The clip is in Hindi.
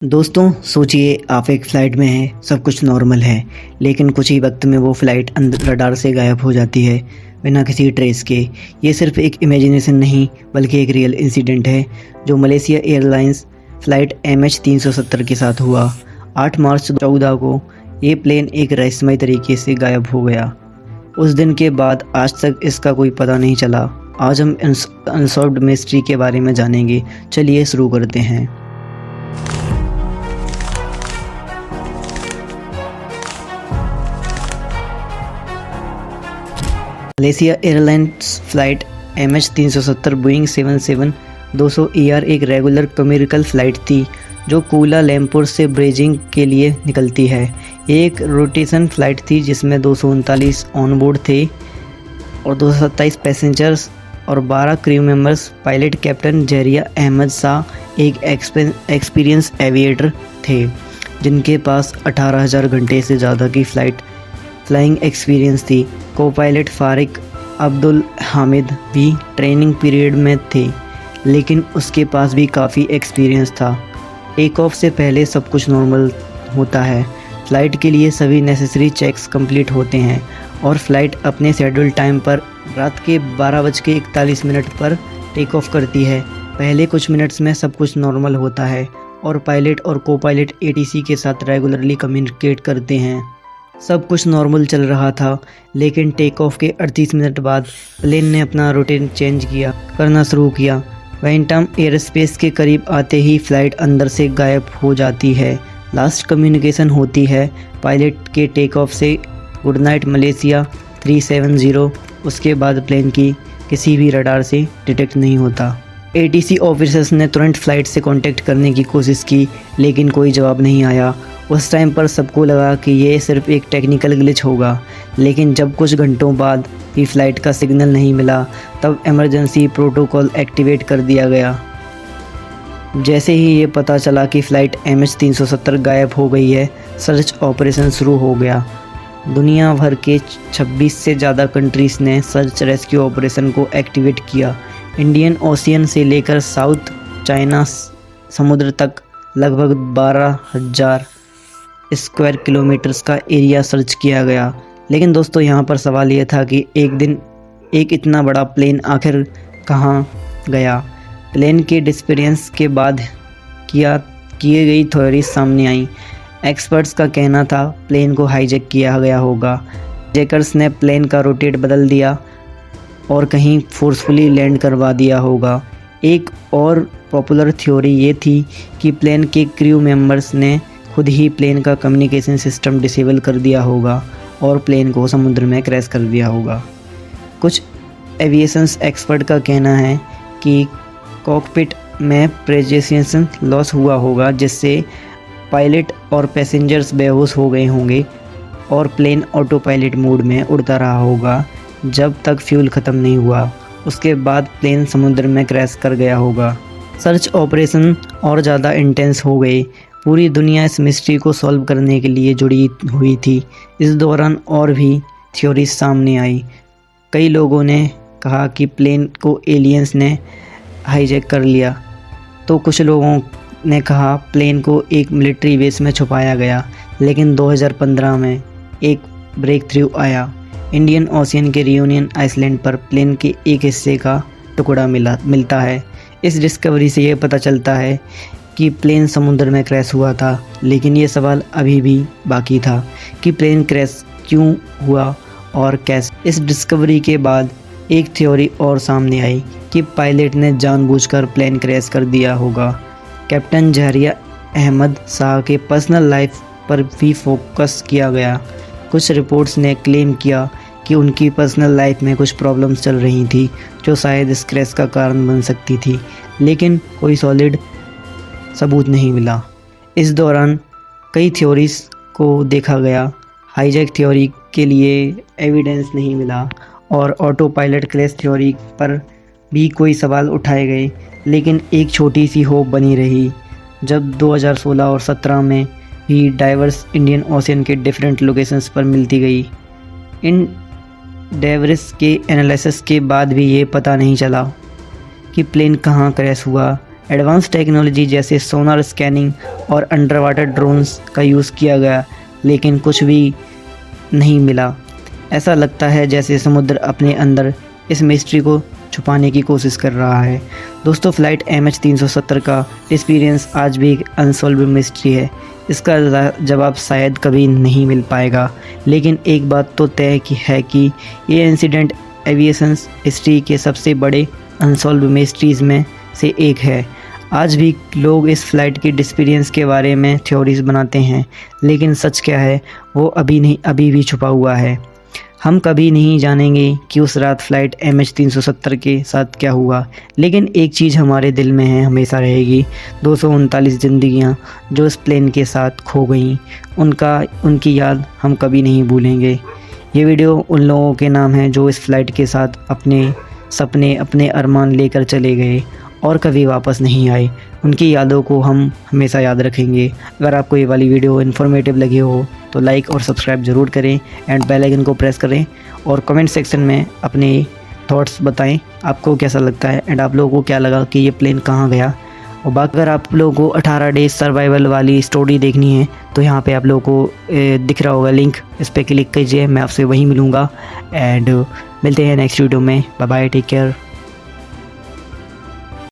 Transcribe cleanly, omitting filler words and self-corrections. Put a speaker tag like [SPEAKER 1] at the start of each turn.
[SPEAKER 1] दोस्तों सोचिए आप एक फ़्लाइट में हैं, सब कुछ नॉर्मल है, लेकिन कुछ ही वक्त में वो फ़्लाइट रडार से गायब हो जाती है बिना किसी ट्रेस के। ये सिर्फ एक इमेजिनेशन नहीं बल्कि एक रियल इंसिडेंट है जो मलेशिया एयरलाइंस फ़्लाइट MH370 के साथ हुआ। 8 मार्च 2014 को ये प्लेन एक रहस्यमय तरीके से गायब हो गया। उस दिन के बाद आज तक इसका कोई पता नहीं चला। आज हम अनसॉल्व्ड मिस्ट्री के बारे में जानेंगे। चलिए शुरू करते हैं। Malaysia airlines flight MH370 Boeing 77-200 ER एक रेगुलर कमर्शियल फ़्लाइट थी जो कुआलालंपुर से बीजिंग के लिए निकलती है। एक रोटेशन फ़्लाइट थी जिसमें 239 ऑन बोर्ड थे और 227 पैसेंजर्स और 12 क्रू मेंबर्स। पायलट कैप्टन जहरिया अहमद शाह एक एक्सपीरियंस एविएटर थे जिनके पास 18,000 घंटे से ज़्यादा की फ्लाइंग एक्सपीरियंस थी। को पायलट फारिक अब्दुल हामिद भी ट्रेनिंग पीरियड में थे, लेकिन उसके पास भी काफ़ी एक्सपीरियंस था। टेक ऑफ से पहले सब कुछ नॉर्मल होता है। फ़्लाइट के लिए सभी नेसेसरी चेक्स कंप्लीट होते हैं और फ्लाइट अपने शेड्यूल टाइम पर रात के 12:41 पर टेक ऑफ करती है। पहले कुछ मिनट्स में सब कुछ नॉर्मल होता है और पायलट और को पायलट ATC के साथ रेगुलरली कम्युनिकेट करते हैं। सब कुछ नॉर्मल चल रहा था, लेकिन टेक ऑफ के 38 मिनट बाद प्लेन ने अपना रूटीन चेंज करना शुरू किया। वेंटम एयर स्पेस के करीब आते ही फ़्लाइट अंदर से गायब हो जाती है। लास्ट कम्युनिकेशन होती है पायलट के टेक ऑफ से, गुड नाइट मलेशिया 370। उसके बाद प्लेन की किसी भी रडार से डिटेक्ट नहीं होता। ATC ऑफिसर्स ने तुरंत फ़्लाइट से कांटेक्ट करने की कोशिश की, लेकिन कोई जवाब नहीं आया। उस टाइम पर सबको लगा कि ये सिर्फ एक टेक्निकल ग्लिच होगा, लेकिन जब कुछ घंटों बाद भी फ़्लाइट का सिग्नल नहीं मिला, तब इमरजेंसी प्रोटोकॉल एक्टिवेट कर दिया गया। जैसे ही ये पता चला कि फ़्लाइट MH370 गायब हो गई है, सर्च ऑपरेशन शुरू हो गया। दुनिया भर के 26 से ज़्यादा कंट्रीज़ ने सर्च रेस्क्यू ऑपरेशन को एक्टिवेट किया। इंडियन ओशियन से लेकर साउथ चाइना समुद्र तक लगभग 12,000 स्क्वायर किलोमीटर्स का एरिया सर्च किया गया। लेकिन दोस्तों यहाँ पर सवाल ये था कि एक दिन एक इतना बड़ा प्लेन आखिर कहाँ गया। प्लेन के डिसअपीयरेंस के बाद किए गई थ्योरीज सामने आई। एक्सपर्ट्स का कहना था प्लेन को हाईजैक किया गया होगा। हाईजैकर्स ने प्लेन का रोटेट बदल दिया और कहीं फोर्सफुली लैंड करवा दिया होगा। एक और पॉपुलर थ्योरी ये थी कि प्लेन के क्रू मेंबर्स ने खुद ही प्लेन का कम्युनिकेशन सिस्टम डिसेबल कर दिया होगा और प्लेन को समुद्र में क्रैश कर दिया होगा। कुछ एविएशंस एक्सपर्ट का कहना है कि कॉकपिट में प्रेजेशन लॉस हुआ होगा, जिससे पायलट और पैसेंजर्स बेहोश हो गए होंगे और प्लेन ऑटो पायलट मोड में उड़ता रहा होगा जब तक फ्यूल ख़त्म नहीं हुआ। उसके बाद प्लेन समुद्र में क्रैश कर गया होगा। सर्च ऑपरेशन और ज़्यादा इंटेंस हो गए। पूरी दुनिया इस मिस्ट्री को सॉल्व करने के लिए जुड़ी हुई थी। इस दौरान और भी थ्योरीज सामने आई। कई लोगों ने कहा कि प्लेन को एलियंस ने हाईजैक कर लिया, तो कुछ लोगों ने कहा प्लेन को एक मिलिट्री बेस में छुपाया गया। लेकिन 2015 में एक ब्रेक थ्रू आया। इंडियन ओशियन के रियूनियन आइलैंड पर प्लेन के एक हिस्से का टुकड़ा मिलता है। इस डिस्कवरी से ये पता चलता है कि प्लेन समुद्र में क्रैश हुआ था, लेकिन ये सवाल अभी भी बाकी था कि प्लेन क्रैश क्यों हुआ और कैसे। इस डिस्कवरी के बाद एक थ्योरी और सामने आई कि पायलट ने जानबूझकर प्लेन क्रैश कर दिया होगा। कैप्टन जहरिया अहमद शाह के पर्सनल लाइफ पर भी फोकस किया गया। कुछ रिपोर्ट्स ने क्लेम किया कि उनकी पर्सनल लाइफ में कुछ प्रॉब्लम्स चल रही थी जो शायद इस क्रैश का कारण बन सकती थी, लेकिन कोई सॉलिड सबूत नहीं मिला। इस दौरान कई थ्योरीज को देखा गया। हाईजैक थ्योरी के लिए एविडेंस नहीं मिला और ऑटो पायलट क्रैश थ्योरी पर भी कोई सवाल उठाए गए, लेकिन एक छोटी सी होप बनी रही। जब 2016 और 17 में भी डाइवर्स इंडियन ओशियन के डिफरेंट लोकेशंस पर मिलती गई। इन डाइवर्स के एनालिसिस के बाद भी ये पता नहीं चला कि प्लेन कहाँ क्रैश हुआ। एडवांस टेक्नोलॉजी जैसे सोनार स्कैनिंग और अंडर वाटर ड्रोन्स का यूज़ किया गया, लेकिन कुछ भी नहीं मिला। ऐसा लगता है जैसे समुद्र अपने अंदर इस मिस्ट्री को छुपाने की कोशिश कर रहा है। दोस्तों, फ़्लाइट MH370 का एक्सपीरियंस आज भी एक अनसॉल्व्ड मिस्ट्री है। इसका जवाब शायद कभी नहीं मिल पाएगा, लेकिन एक बात तो तय है कि ये इंसिडेंट एविएशन हिस्ट्री के सबसे बड़े अनसॉल्व्ड मिस्ट्रीज़ में से एक है। आज भी लोग इस फ़्लाइट की एक्सपीरियंस के बारे में थ्योरीज बनाते हैं, लेकिन सच क्या है वो अभी भी छुपा हुआ है। हम कभी नहीं जानेंगे कि उस रात फ़्लाइट MH370 के साथ क्या हुआ, लेकिन एक चीज़ हमारे दिल में है, हमेशा रहेगी। 239 ज़िंदगियाँ जो इस प्लेन के साथ खो गईं, उनकी याद हम कभी नहीं भूलेंगे। ये वीडियो उन लोगों के नाम है जो इस फ़्लाइट के साथ अपने सपने, अपने अरमान लेकर चले गए और कभी वापस नहीं आए। उनकी यादों को हम हमेशा याद रखेंगे। अगर आपको ये वाली वीडियो इन्फॉर्मेटिव लगी हो तो लाइक और सब्सक्राइब ज़रूर करें एंड बेल आइकन को प्रेस करें और कमेंट सेक्शन में अपने थॉट्स बताएं आपको कैसा लगता है एंड आप लोगों को क्या लगा कि ये प्लेन कहाँ गया। और बाकी अगर आप लोगों को 18 डेज सर्वाइवल वाली स्टोरी देखनी है तो यहाँ पे आप लोगों को दिख रहा होगा लिंक, इस पर क्लिक कीजिए। मैं आपसे वहीं मिलूँगा एंड मिलते हैं नेक्स्ट वीडियो में। Bye bye, take care.